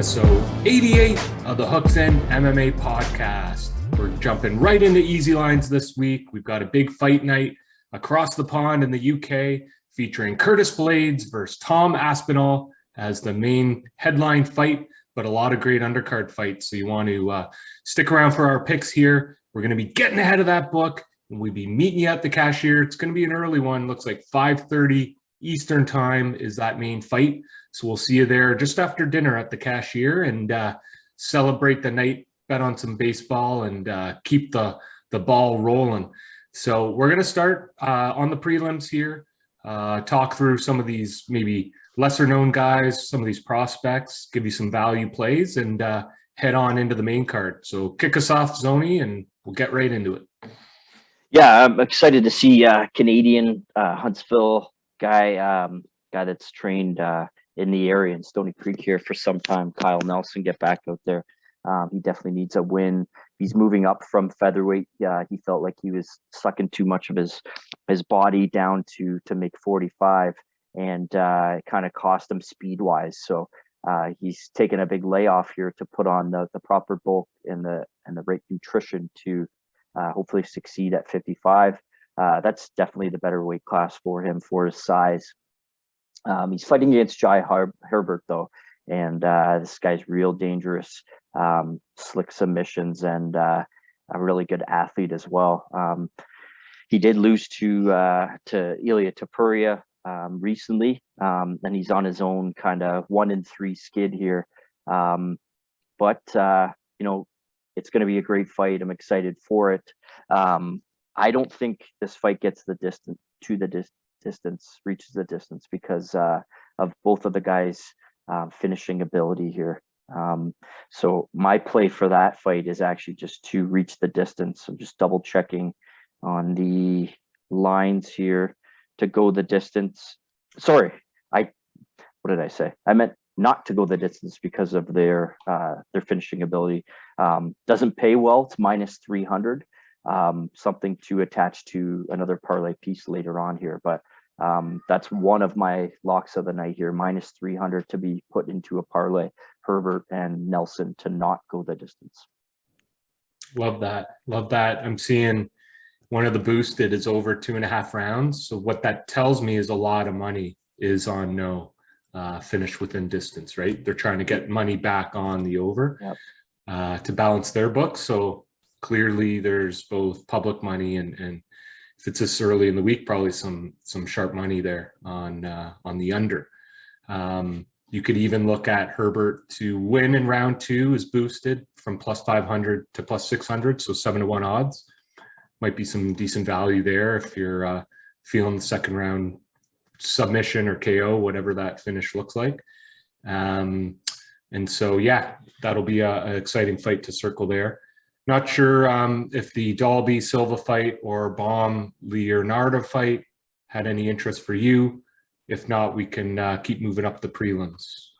episode 88 of the Hooks In MMA podcast. We're jumping right into easy lines this week. We've got a big fight night across the pond in the UK featuring Curtis Blaydes versus Tom Aspinall as the main headline fight, but a lot of great undercard fights. So you want to stick around for our picks here. We're going to be getting ahead of that book, and we'll be meeting you at the cashier. It's going to be an early one. Looks like 5:30 Eastern time is that main fight. So we'll see you there just after dinner at the cashier and celebrate the night, bet on some baseball, and keep the ball rolling. So we're going to start on the prelims here, talk through some of these maybe lesser known guys, some of these prospects, give you some value plays, and head on into the main card. So kick us off, Zoni, and we'll get right into it. Yeah, I'm excited to see Canadian Huntsville guy that's trained in the area in Stony Creek here for some time, Kyle Nelson, get back out there. He definitely needs a win. He's moving up from featherweight. He felt like he was sucking too much of his body down to make 45, and it kind of cost him speed wise. So he's taken a big layoff here to put on the proper bulk and the right nutrition to hopefully succeed at 55. That's definitely the better weight class for him for his size. He's fighting against Jai Herbert though, and this guy's real dangerous, slick submissions, and a really good athlete as well. He did lose to Ilia Topuria recently, and he's on his own kind of 1-3 skid here. But it's going to be a great fight. I'm excited for it. I don't think this fight gets the distance reaches the distance because of both of the guys' finishing ability here. So my play for that fight is actually just to reach the distance. I'm just double checking on the lines here to go the distance. Sorry, what did I say? I meant not to go the distance because of their finishing ability. Doesn't pay well. It's -300. Something to attach to another parlay piece later on here, but that's one of my locks of the night here, -300 to be put into a parlay. Herbert and Nelson to not go the distance. Love that. I'm seeing one of the boosted is over 2.5 rounds. So what that tells me is a lot of money is on no finish within distance, right? They're trying to get money back on the over. Yep. To balance their books. So clearly there's both public money and if it's this early in the week, probably some sharp money there on the under. You could even look at Herbert to win in round 2 is boosted from +500 to +600, so 7-1 odds. Might be some decent value there if you're feeling the second round submission or KO, whatever that finish looks like. And so, yeah, that'll be an exciting fight to circle there. Not sure if the Dalby Silva fight or Baum Leonardo fight had any interest for you. If not, we can keep moving up the prelims.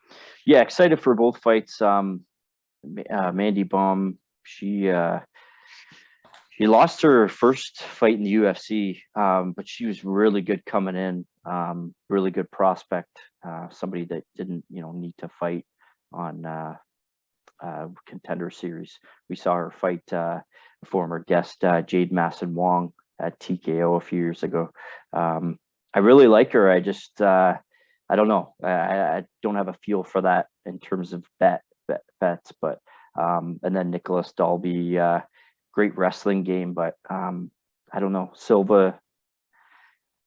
Yeah, excited for both fights. Mandy Baum, she lost her first fight in the UFC, but she was really good coming in. Really good prospect. Somebody that didn't need to fight on contender series. We saw her fight former guest Jade Masson Wong at TKO a few years ago. I really like her. I just I don't know. I don't have a feel for that in terms of bets, but and then Nicholas Dalby, great wrestling game, but I don't know. Silva,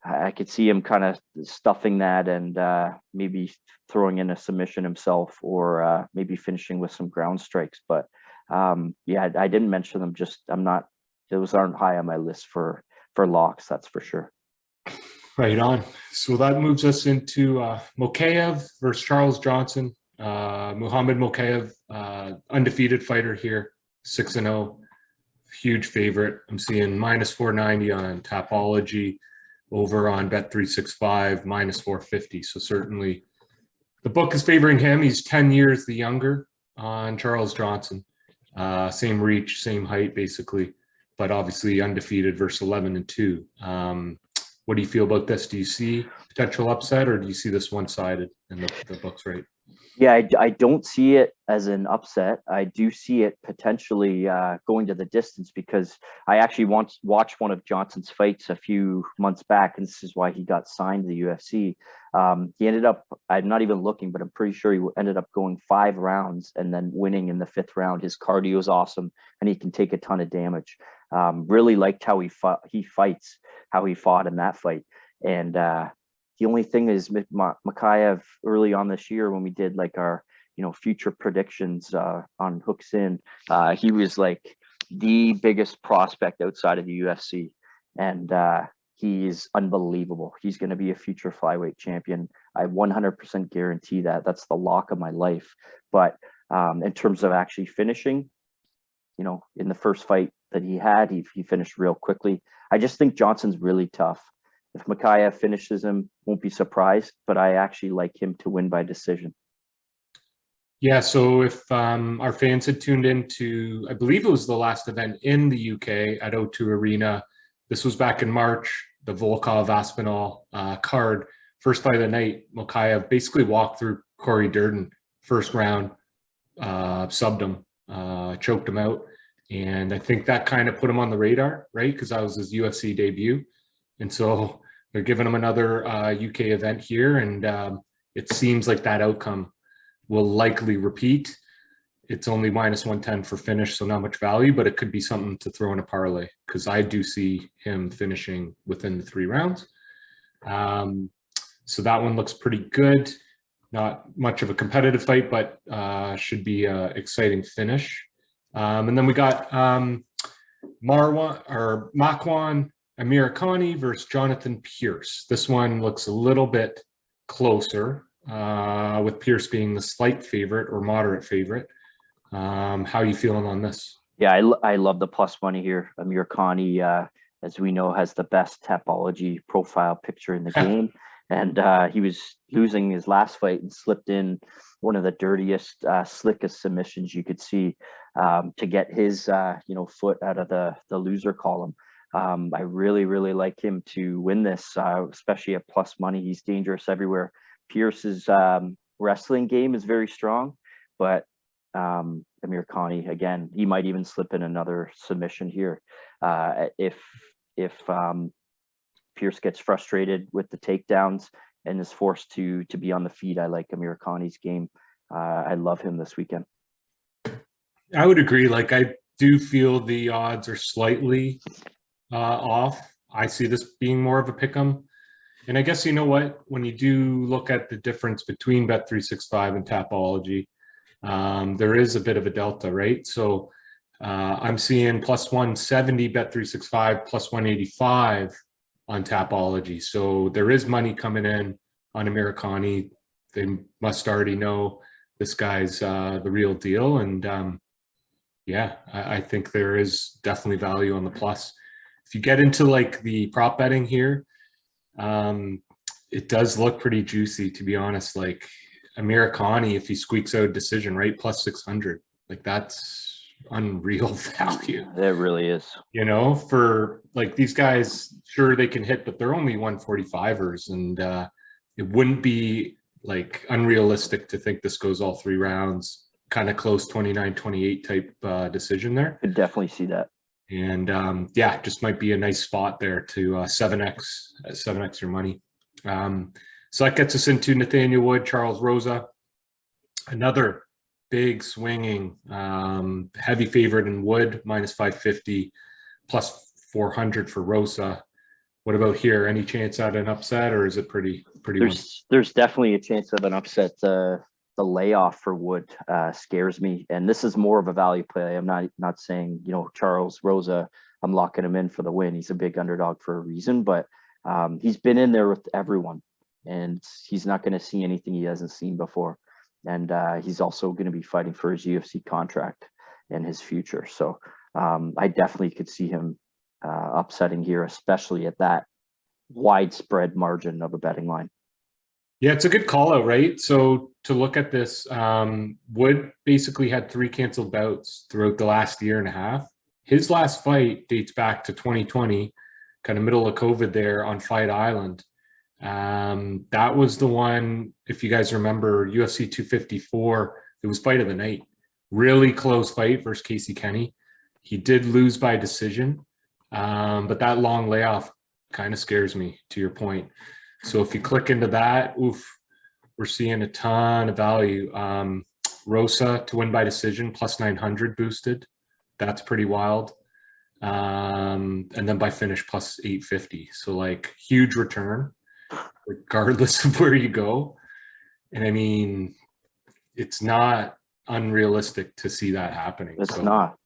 I could see him kind of stuffing that and maybe throwing in a submission himself, or maybe finishing with some ground strikes. But yeah, I didn't mention them. Just those aren't high on my list for locks. That's for sure. Right on. So that moves us into Mokaya versus Charles Johnson. Muhammad Mokaya, undefeated fighter here, 6-0, huge favorite. I'm seeing -490 on Tapology. Over on Bet365, -450. So certainly the book is favoring him. He's 10 years the younger on Charles Johnson. Same reach, same height, basically, but obviously undefeated versus 11-2. What do you feel about this? Do you see potential upset, or do you see this one-sided and the book's right? Yeah, I don't see it as an upset. I do see it potentially going to the distance because I actually once watched one of Johnson's fights a few months back, and this is why he got signed to the UFC. He ended up, I'm not even looking, but I'm pretty sure he ended up going 5 rounds and then winning in the 5th round. His cardio is awesome, and he can take a ton of damage. Really liked how he fights, how he fought in that fight. And the only thing is Mokaya early on this year when we did like our, future predictions on Hooks In, he was like the biggest prospect outside of the UFC. And he's unbelievable. He's going to be a future flyweight champion. I 100% guarantee that. That's the lock of my life. But in terms of actually finishing, in the first fight that he had, he finished real quickly. I just think Johnson's really tough. If Mokaya finishes him, won't be surprised, but I actually like him to win by decision. Yeah, so if our fans had tuned in to, I believe it was the last event in the UK at O2 Arena. This was back in March, the Volkov Aspinall card. First fight of the night, Mokaya basically walked through Corey Durden, first round, subbed him, choked him out. And I think that kind of put him on the radar, right? Because that was his UFC debut. And so they're giving him another UK event here, and it seems like that outcome will likely repeat. It's only -110 for finish, so not much value, but it could be something to throw in a parlay because I do see him finishing within the 3 rounds. So that one looks pretty good. Not much of a competitive fight, but should be an exciting finish. And then we got Makwan Amirkhani versus Jonathan Pierce. This one looks a little bit closer, with Pierce being the slight favorite or moderate favorite. How are you feeling on this? Yeah, I love the plus money here. Amirkhani, as we know, has the best Tapology profile picture in the game. And he was losing his last fight and slipped in one of the dirtiest, slickest submissions you could see to get his, foot out of the loser column. I really, really like him to win this, especially at plus money. He's dangerous everywhere. Pierce's wrestling game is very strong, but Amirkhani, again, he might even slip in another submission here. If Pierce gets frustrated with the takedowns and is forced to be on the feet, I like Amirkhani's game. I love him this weekend. I would agree. Like, I do feel the odds are slightly off. I see this being more of a pick'em. And I guess, you know what, when you do look at the difference between Bet365 and Tapology, there is a bit of a delta, right? So I'm seeing plus 170 Bet365, plus 185 on Tapology. So there is money coming in on Amirkhani. They must already know this guy's the real deal. And yeah, I think there is definitely value on the plus. If you get into like the prop betting here, it does look pretty juicy, to be honest. Like Amirkhani, if he squeaks out a decision, right, plus 600, like that's unreal value. It really is. For like these guys, sure they can hit, but they're only 145ers, and it wouldn't be like unrealistic to think this goes all 3 rounds, kind of close 29-28 type decision there. Could definitely see that. And yeah, just might be a nice spot there to 7x your money. So that gets us into Nathaniel Wood, Charles Rosa, another big swinging heavy favorite in Wood, -550, plus 400 for Rosa. What about here? Any chance at an upset, or is it pretty? There's definitely a chance of an upset. The layoff for Wood scares me, and this is more of a value play. I'm not saying Charles Rosa, I'm locking him in for the win. He's a big underdog for a reason, but he's been in there with everyone, and he's not going to see anything he hasn't seen before. And he's also going to be fighting for his UFC contract and his future. So I definitely could see him upsetting here, especially at that widespread margin of a betting line. Yeah, it's a good call out, right? So to look at this, Wood basically had 3 canceled bouts throughout the last year and a half. His last fight dates back to 2020, kind of middle of COVID there on Fight Island. That was the one, if you guys remember, UFC 254, it was fight of the night. Really close fight versus Casey Kenny. He did lose by decision, but that long layoff kind of scares me, to your point. So if you click into that, oof, we're seeing a ton of value. Rosa to win by decision, plus 900 boosted. That's pretty wild. And then by finish, plus 850. So like huge return, regardless of where you go. And I mean, it's not unrealistic to see that happening. It's not.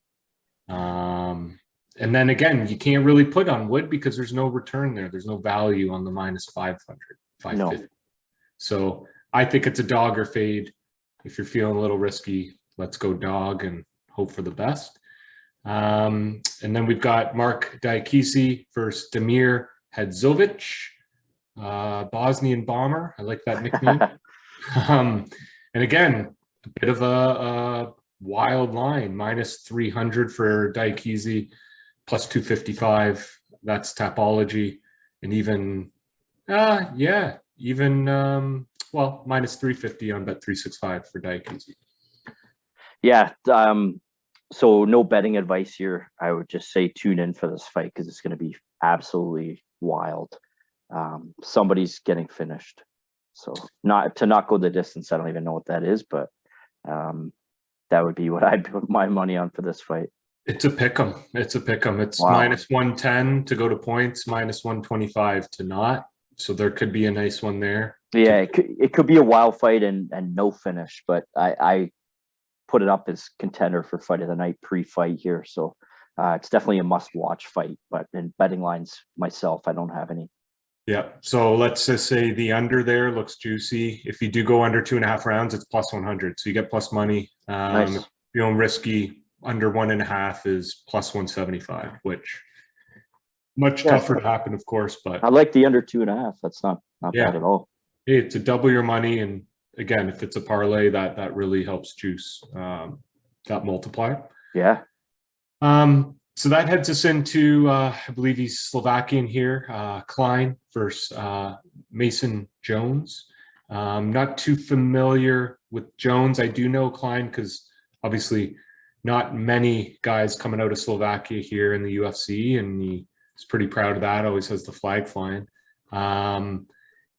And then again, you can't really put on Wood because there's no return there. There's no value on the minus 500, 550. No. So I think it's a dog or fade. If you're feeling a little risky, let's go dog and hope for the best. And then we've got Mark Diakisi versus Damir Hadzovic, Bosnian bomber. I like that nickname. And again, a bit of a wild line, minus 300 for Diakisi, plus 255. That's Tapology. And even, well, minus 350 on Bet365 for Diakisi. Yeah. So no betting advice here. I would just say tune in for this fight because it's going to be absolutely wild. Somebody's getting finished. So not go the distance. I don't even know what that is, but that would be what I'd put my money on for this fight. It's a pick 'em. It's a pick 'em. It's wow. minus 110 to go to points, minus 125 to not. So there could be a nice one there. Yeah, it could be a wild fight and no finish, but I put it up as contender for fight of the night pre-fight here. So it's definitely a must-watch fight. But in betting lines myself, I don't have any. Yeah. So let's just say the under there looks juicy. If you do go under 2.5 rounds, it's plus 100. So you get plus money. Nice. If you're feeling risky, under 1.5 is plus 175, which much tougher to happen, of course. But I like the under 2.5. That's not bad at all. Hey, it's a double your money. And again, if it's a parlay, that really helps juice that multiplier. Yeah. So that heads us into, I believe he's Slovakian here, Klein versus Mason Jones. Not too familiar with Jones. I do know Klein because obviously not many guys coming out of Slovakia here in the UFC, and he's pretty proud of that, always has the flag flying.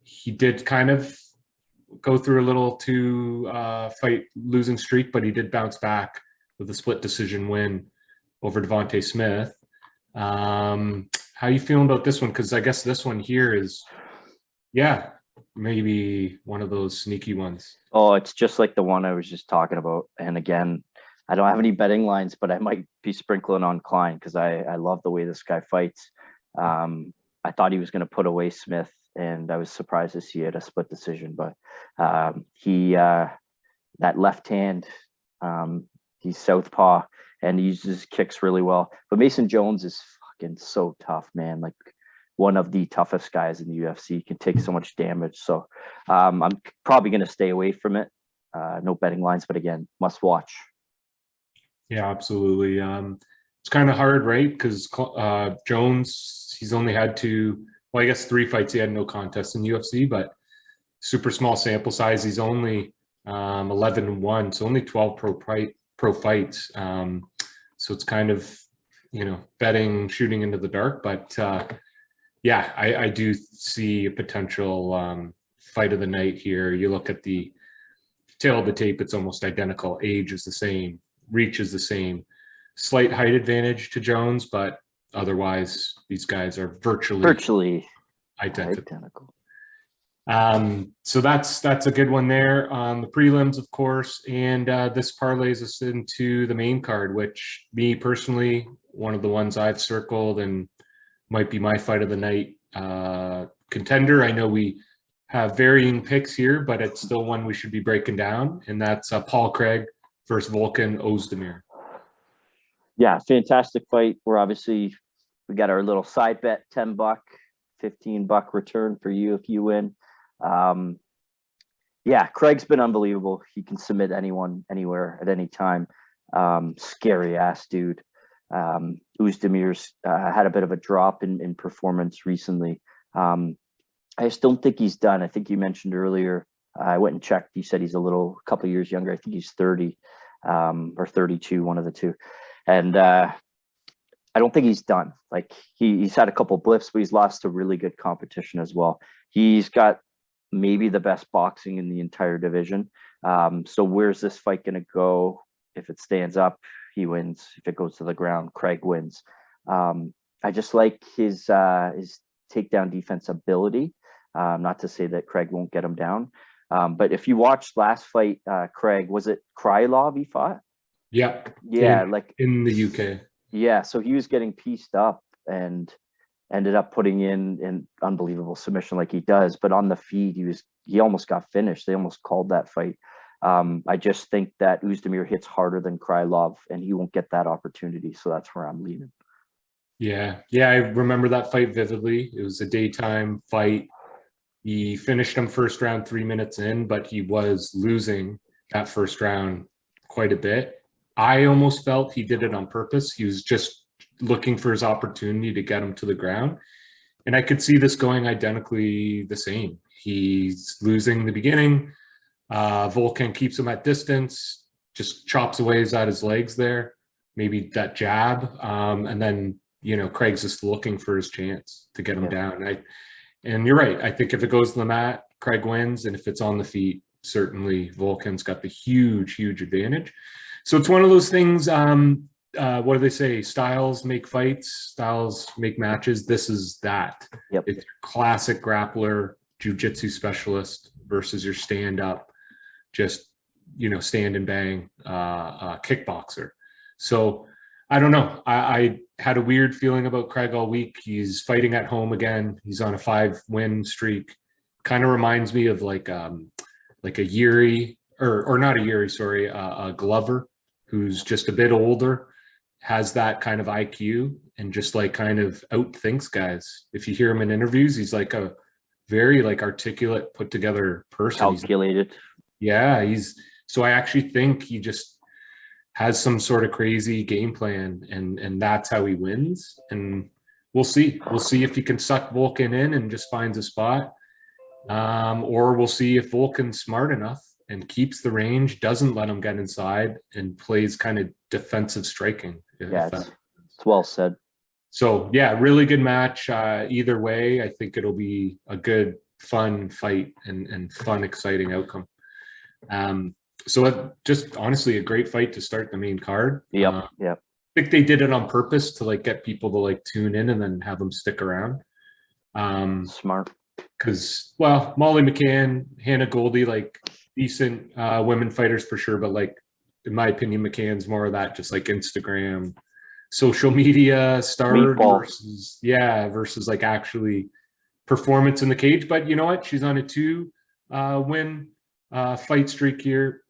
He did kind of go through a little fight losing streak, but he did bounce back with a split decision win over Devontae Smith. How you feeling about this one? Because I guess this one here is, maybe one of those sneaky ones. Oh, it's just like the one I was just talking about. And again, I don't have any betting lines, but I might be sprinkling on Klein because I love the way this guy fights. I thought he was going to put away Smith, and I was surprised to see it a split decision. But that left hand, he's southpaw, and he uses kicks really well. But Mason Jones is fucking so tough, man. Like one of the toughest guys in the UFC. He can take so much damage. So I'm probably going to stay away from it. No betting lines, but again, must watch. Yeah, absolutely. It's kind of hard, right? Because Jones, he's only had 3 fights. He had no contest in UFC, but super small sample size. He's only 11-1, so only 12 pro fights. So it's kind of, betting, shooting into the dark. But I do see a potential fight of the night here. You look at the tail of the tape, it's almost identical. Age is the same. Reach is the same. Slight height advantage to Jones, but otherwise these guys are virtually identical. So that's a good one there on the prelims, of course. And this parlays us into the main card, which me personally, one of the ones I've circled and might be my fight of the night contender. I know we have varying picks here, but it's still one we should be breaking down. And that's Paul Craig versus Vulcan Ozdimir. Yeah, fantastic fight. We got our little side bet, $10, $15 return for you if you win. Craig's been unbelievable. He can submit anyone, anywhere, at any time. Scary ass dude. Ozdimir's had a bit of a drop in performance recently. I just don't think he's done. I think you mentioned earlier, I went and checked. You said he's a couple of years younger. I think he's 30 or 32, one of the two. And I don't think he's done. Like he's had a couple blips, but he's lost to really good competition as well. He's got maybe the best boxing in the entire division. So where's this fight going to go? If it stands up, he wins. If it goes to the ground, Craig wins. I just like his takedown defense ability. Not to say that Craig won't get him down. But if you watched last fight, Craig, was it Krylov he fought? Yeah. Yeah, in the UK. Yeah, so he was getting pieced up and ended up putting in an unbelievable submission like he does. But on the feed, he almost got finished. They almost called that fight. I just think that Ozdimir hits harder than Krylov, and he won't get that opportunity. So that's where I'm leaning. Yeah. I remember that fight vividly. It was a daytime fight. He finished him first round 3 minutes in, but he was losing that first round quite a bit. I almost felt he did it on purpose. He was just looking for his opportunity to get him to the ground. And I could see this going identically the same. He's losing the beginning. Vulcan keeps him at distance, just chops away at his legs there, maybe that jab. And then, Craig's just looking for his chance to get him down. And you're right. I think if it goes to the mat, Craig wins. And if it's on the feet, certainly Vulcan's got the huge advantage. So it's one of those things, what do they say? Styles make fights, styles make matches. This is that. Yep. It's your classic grappler, jiu-jitsu specialist versus your stand-up, just, stand and bang kickboxer. So I don't know. I had a weird feeling about Craig all week. He's fighting at home again. He's on a 5-win streak. Kind of reminds me of like a Yuri, or not a Yuri, sorry, a Glover, who's just a bit older, has that kind of IQ and just kind of outthinks guys. If you hear him in interviews, he's like a very articulate, put together person. Calculated. So I actually think he just has some sort of crazy game plan, and that's how he wins. And we'll see. We'll see if he can suck Vulcan in and just finds a spot. Or we'll see if Vulcan's smart enough and keeps the range, doesn't let him get inside, and plays kind of defensive striking. Yeah, it's well said. So, yeah, really good match. Either way, I think it'll be a good, fun fight and fun, exciting outcome. So just honestly a great fight to start the main card. Yep. I think they did it on purpose to get people to tune in and then have them stick around. Smart. Because, well, Molly McCann, Hannah Goldy, decent women fighters for sure, but in my opinion, McCann's more of that just Instagram, social media star versus actually performance in the cage. But you know what? She's on a 2-win fight streak here.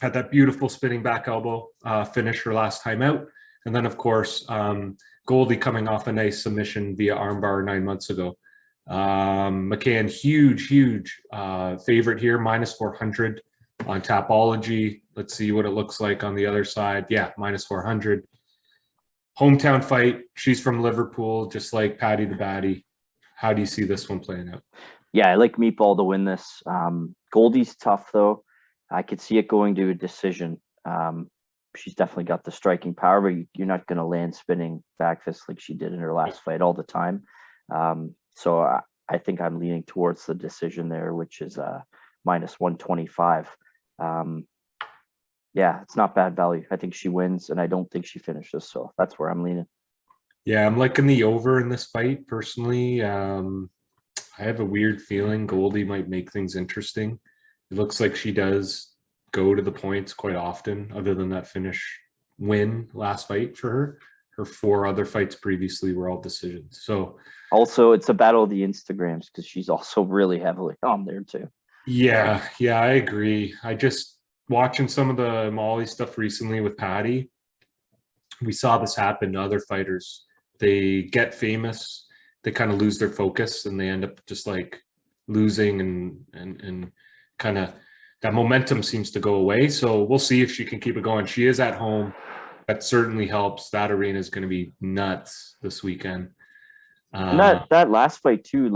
Had that beautiful spinning back elbow finish her last time out. And then, of course, Goldy coming off a nice submission via armbar 9 months ago. McCann, huge favorite here, -400 on Tapology. Let's see what it looks like on the other side. Yeah, -400. Hometown fight. She's from Liverpool, just like Paddy the Batty. How do you see this one playing out? Yeah, I like Meatball to win this. Goldie's tough, though. I could see it going to a decision. She's definitely got the striking power, but you're not going to land spinning back fists like she did in her last fight all the time. So I think I'm leaning towards the decision there, which is -125. Yeah, it's not bad value. I think she wins, and I don't think she finishes. So that's where I'm leaning. Yeah, I'm liking the over in this fight personally. I have a weird feeling Goldy might make things interesting. It looks like she does go to the points quite often, other than that win last fight for her. Her 4 other fights previously were all decisions. So also, it's a battle of the Instagrams because she's also really heavily on there too. Yeah, I agree. I just watching some of the Molly stuff recently with Paddy. We saw this happen to other fighters. They get famous, they kind of lose their focus, and they end up just losing and kind of that momentum seems to go away. So we'll see if she can keep it going. She is at home. That certainly helps. That arena is going to be nuts this weekend. And that last fight too,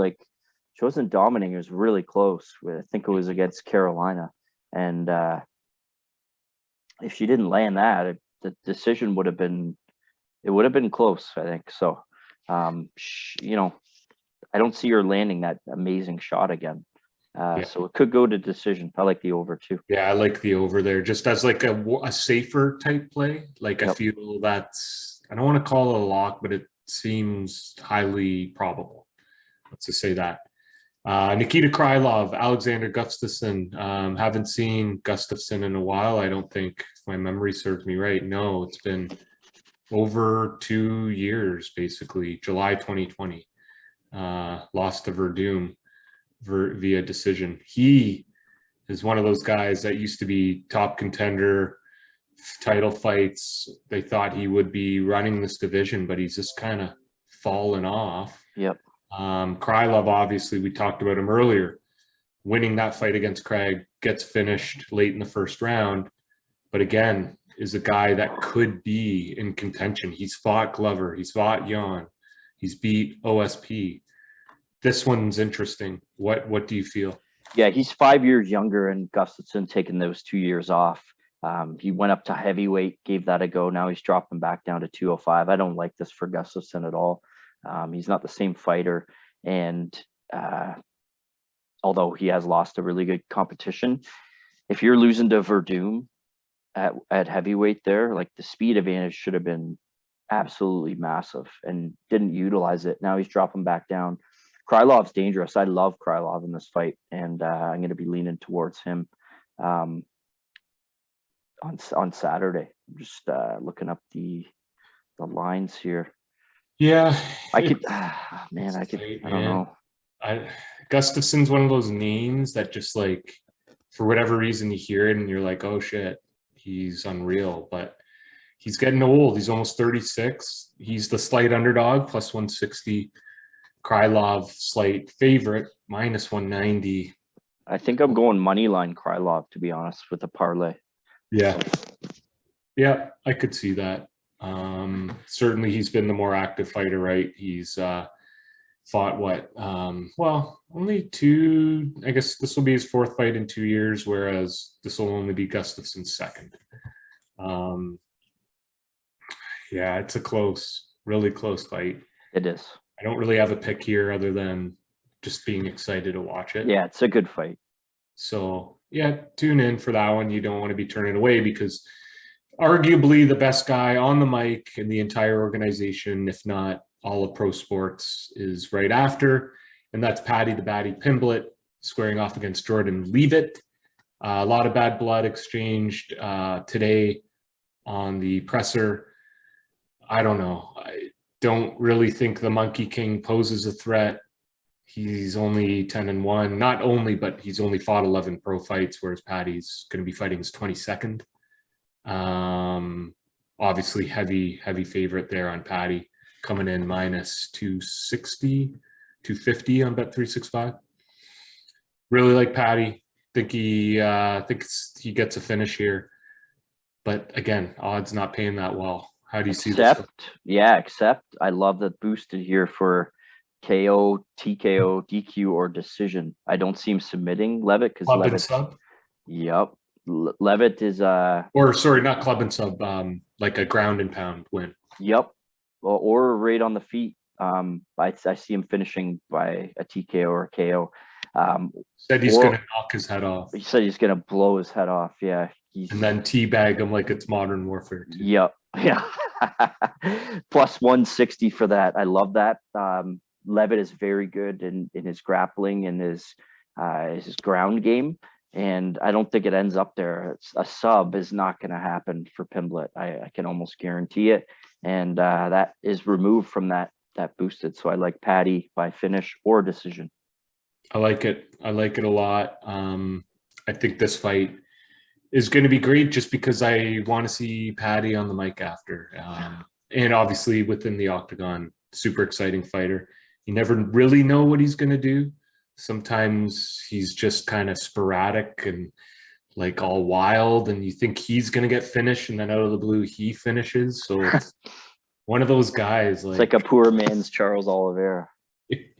she wasn't dominating. It was really close. I think it was against Carolina, and if she didn't land that, the decision would have been close. I think so. You know, I don't see her landing that amazing shot again. So it could go to decision. I like the over too. Yeah, I like the over there, just as like a safer type play. Like I Yep. feel that's, I don't want to call it a lock, but it seems highly probable. Let's just say that. Nikita Krylov, Alexander Gustafsson. Haven't seen Gustafsson in a while. I don't think, if my memory serves me right. No, it's been over 2 years, basically. July 2020. Lost to Verdum via decision. He is one of those guys that used to be top contender, title fights. They thought he would be running this division, but he's just kind of fallen off. Yep. Krylov, obviously, we talked about him earlier, winning that fight against Craig, gets finished late in the first round, but again, is a guy that could be in contention. He's fought Glover, he's fought Jan, he's beat OSP. This one's interesting. What do you feel? Yeah, he's 5 years younger, and Gustafsson taking those 2 years off. He went up to heavyweight, gave that a go. Now he's dropping back down to 205. I don't like this for Gustafsson at all. He's not the same fighter, and although he has lost a really good competition, if you're losing to Verdum at heavyweight there, like the speed advantage should have been absolutely massive and didn't utilize it. Now he's dropping back down. Krylov's dangerous. I love Krylov in this fight, and I'm going to be leaning towards him on Saturday. I'm just looking up the lines here. Yeah, I don't know. Gustafsson's one of those names that just, like, for whatever reason you hear it and you're like, oh shit, he's unreal. But he's getting old. He's almost 36. He's the slight underdog, plus 160. Krylov, slight favorite, minus 190. I think I'm going money line Krylov, to be honest, with a parlay. Yeah, I could see that. Certainly he's been the more active fighter, right? He's fought what? Well, only two. I guess this will be his fourth fight in 2 years, whereas this will only be Gustafsson's second. Yeah, it's a really close fight. It is. I don't really have a pick here other than just being excited to watch it. Yeah, it's a good fight. So yeah, tune in for that one. You don't want to be turning away, because arguably the best guy on the mic in the entire organization, if not all of pro sports, is right after, and that's Paddy the Baddy Pimblett squaring off against Jordan Leavitt. A lot of bad blood exchanged today on the presser. I don't know. I don't really think the Monkey King poses a threat. He's only 10-1. Not only, but he's only fought 11 pro fights, whereas Paddy's going to be fighting his 22nd. Obviously heavy favorite there on Paddy, coming in minus 260, 250 on Bet365. Really like Paddy. Think he gets a finish here, but again, odds not paying that well. How do you see this? Except I love that boosted here for KO, TKO, DQ, or decision. I don't see him submitting Levitt because Club and sub. Yep, Levitt is or sorry, not club and sub. Like a ground and pound win. Yep, or right on the feet. I see him finishing by a TKO or a KO. Said he's going to knock his head off. He said he's going to blow his head off. Yeah, and then teabag him like it's Modern Warfare too. Yep. Yeah. Plus 160 for that. I love that. Levitt is very good in his grappling and his ground game, and I don't think it ends up there. A sub is not going to happen for Pimblett. I can almost guarantee it, and that is removed from that boosted. So I like Paddy by finish or decision. I like it. I like it a lot. I think this fight is going to be great just because I want to see Paddy on the mic after. And obviously within the octagon, super exciting fighter. You never really know what he's going to do. Sometimes he's just kind of sporadic and like all wild, and you think he's going to get finished, and then out of the blue, he finishes. So it's one of those guys. It's like a poor man's Charles Oliveira.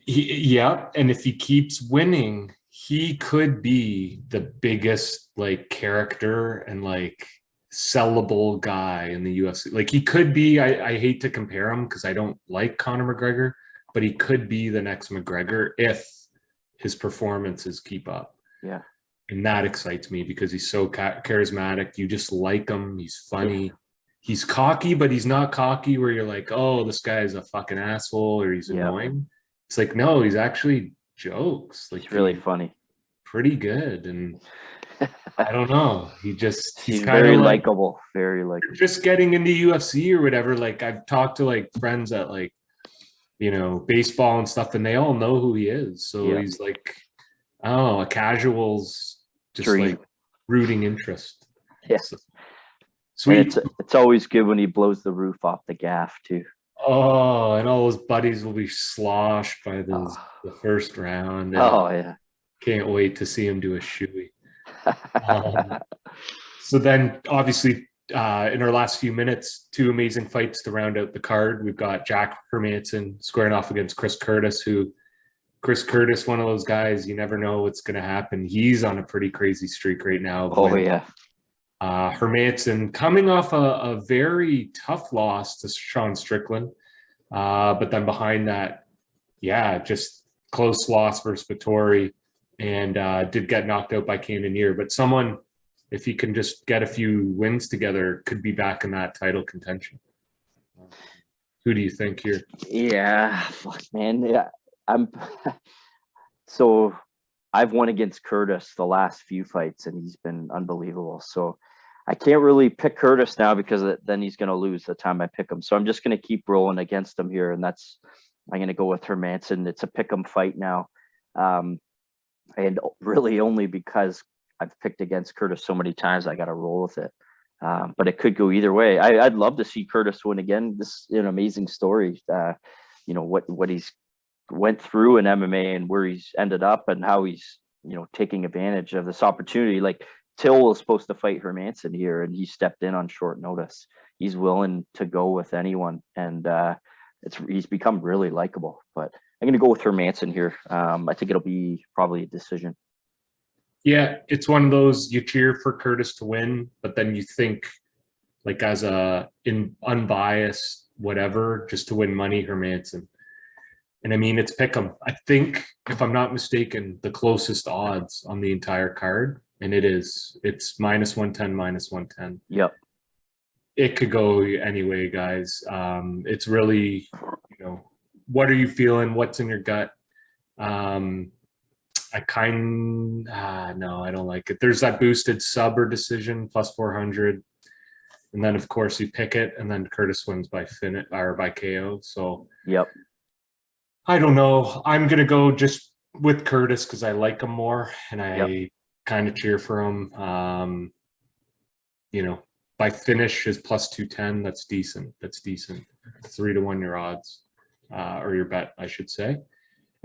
Yeah, and if he keeps winning, he could be the biggest like character and like sellable guy in the UFC. Like he could be. I hate to compare him because I don't like Conor McGregor, but he could be the next McGregor if his performances keep up. Yeah. And that excites me because he's so charismatic. You just like him. He's funny. Yeah. He's cocky, but he's not cocky where you're like, oh, this guy is a fucking asshole or he's Yeah. annoying. It's like, no, he's actually jokes. Like It's really funny. pretty good. And I don't know. He's He's kind very of like likable, very likable. just getting into UFC or whatever. Like I've talked to like friends at like, baseball and stuff, and they all know who he is. So he's like, oh, a casual's just Dream. like rooting interest. Yeah. So, and sweet. it's always good when he blows the roof off the gaff too. Oh, and all his buddies will be sloshed by the first round. And Yeah. can't wait to see him do a shoey. So then, obviously, in our last few minutes, two amazing fights to round out the card. We've got Jack Hermanson squaring off against Chris Curtis, one of those guys, you never know what's going to happen. He's on a pretty crazy streak right now. Yeah. Hermanson coming off a very tough loss to Sean Strickland. But then behind that, just close loss versus Vettori, and did get knocked out by Cannonier. But someone, if he can just get a few wins together, could be back in that title contention. Who do you think here? Yeah, fuck, man. Yeah, so I've won against Curtis the last few fights, and he's been unbelievable. So I can't really pick Curtis now because then he's going to lose the time I pick him. So I'm just going to keep rolling against him here, and I'm going to go with Hermanson. It's a pick 'em fight now, and really only because I've picked against Curtis so many times, I got to roll with it. But it could go either way. I'd love to see Curtis win again. This is an amazing story. What he's went through in MMA and where he's ended up and how he's, taking advantage of this opportunity. Like Till was supposed to fight Hermanson here and he stepped in on short notice. He's willing to go with anyone. And he's become really likable, but I'm going to go with Hermanson here. I think it'll be probably a decision. Yeah, it's one of those, you cheer for Curtis to win, but then you think, like, as unbiased, whatever, just to win money, Hermanson. And I mean, it's pick 'em. I think, if I'm not mistaken, the closest odds on the entire card, and it's -110, -110. Yep. It could go anyway, guys. It's really, what are you feeling? What's in your gut? No, I don't like it. There's that boosted sub or decision +400. And then of course you pick it and then Curtis wins by by KO. So yep. I don't know. I'm going to go just with Curtis because I like him more and I kind of cheer for him. By finish is +210. That's decent. 3-1 your odds, or your bet, I should say.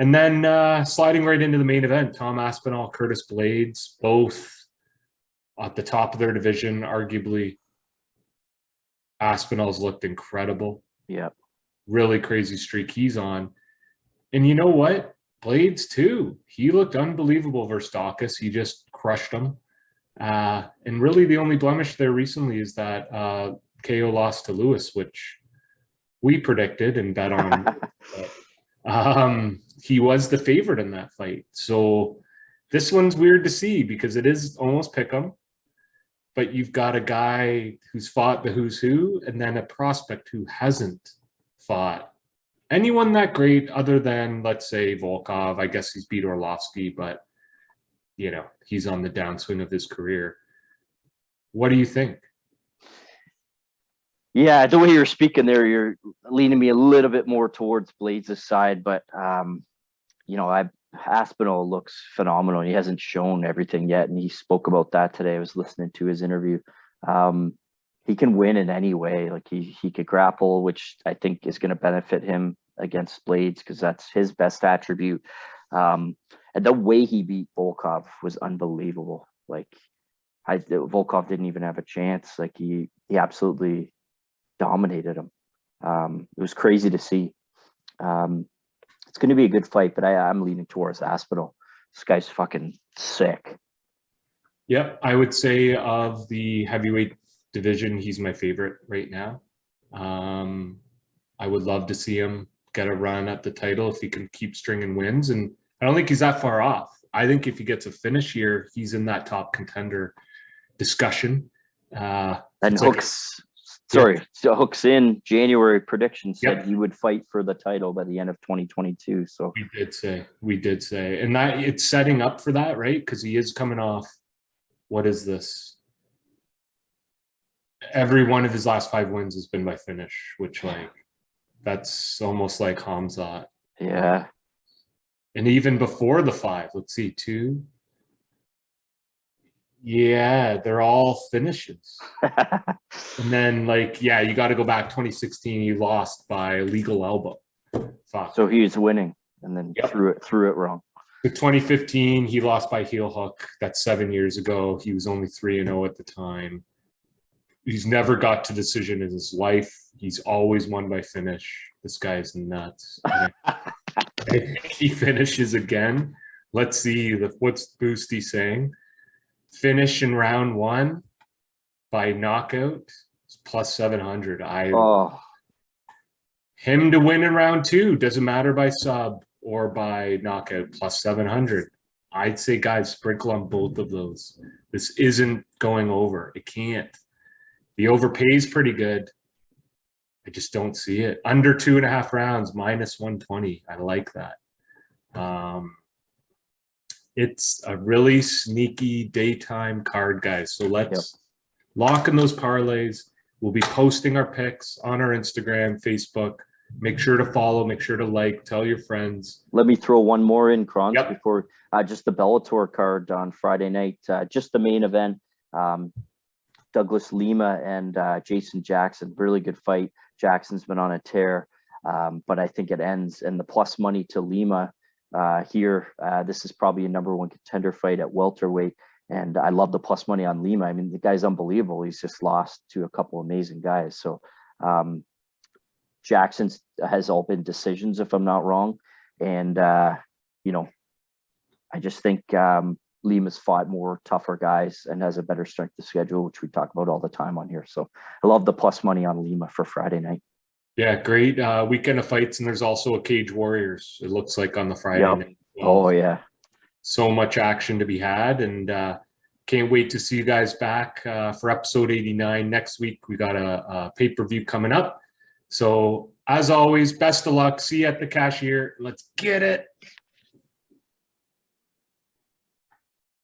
And then sliding right into the main event, Tom Aspinall, Curtis Blaydes, both at the top of their division. Arguably, Aspinall's looked incredible. Yeah. Really crazy streak he's on. And you know what? Blaydes, too. He looked unbelievable versus Dawkins. He just crushed him. And really the only blemish there recently is that KO lost to Lewis, which we predicted and bet on. He was the favorite in that fight. So this one's weird to see because it is almost pick 'em, but you've got a guy who's fought the who's who and then a prospect who hasn't fought anyone that great other than, let's say, Volkov. I guess he's beat Orlovsky, but he's on the downswing of his career. What do you think? Yeah, the way you're speaking there, you're leaning me a little bit more towards Blaydes' side, but Aspinall looks phenomenal. He hasn't shown everything yet, and he spoke about that today. I was listening to his interview. He can win in any way. Like he could grapple, which I think is going to benefit him against Blaydes because that's his best attribute. And the way he beat Volkov was unbelievable. Like Volkov didn't even have a chance. Like he absolutely dominated him. It was crazy to see. It's going to be a good fight, but I'm leaning towards Aspinall. This guy's fucking sick. Yep, I would say of the heavyweight division, he's my favorite right now. I would love to see him get a run at the title if he can keep stringing wins. And I don't think he's that far off. I think if he gets a finish here, he's in that top contender discussion. And Hooks, Hooks in January prediction said he would fight for the title by the end of 2022. So we did say, and that it's setting up for that, right? Because he is coming off. What is this? Every one of his last 5 wins has been by finish, which like that's almost like Hamzat. Yeah. And even before the 5, let's see, 2. Yeah, they're all finishes. And then like, yeah, you got to go back 2016. You lost by legal elbow. Fuck. So he was winning and then threw it wrong. The 2015, he lost by heel hook. That's 7 years ago. He was only 3-0 at the time. He's never got to decision in his life. He's always won by finish. This guy is nuts. He finishes again. Let's see. What's Boosty saying? Finish in round 1 by knockout. Plus 700. Him to win in round 2. Doesn't matter by sub or by knockout, plus 700. I'd say, guys, sprinkle on both of those. This isn't going over. It can't. The overpay is pretty good. I just don't see it. Under 2.5 rounds, minus 120. I like that. It's a really sneaky daytime card, guys. So let's lock in those parlays. We'll be posting our picks on our Instagram, Facebook. Make sure to follow, make sure to like, tell your friends. Let me throw one more in, Kronz, before just the Bellator card on Friday night. Just the main event. Douglas Lima and Jason Jackson. Really good fight. Jackson's been on a tear, but I think it ends. And the plus money to Lima here. This is probably a #1 contender fight at welterweight. And I love the plus money on Lima. I mean, the guy's unbelievable. He's just lost to a couple amazing guys. So Jackson's has all been decisions, if I'm not wrong. And, you know, I just think Lima's fought more tougher guys and has a better strength of schedule, which we talk about all the time on here. So I love the plus money on Lima for Friday night. Yeah, great weekend of fights. And there's also a Cage Warriors, it looks like, on the Friday night. Oh, yeah. So much action to be had. And can't wait to see you guys back for episode 89 next week. We got a pay-per-view coming up. So as always, best of luck. See you at the cashier. Let's get it.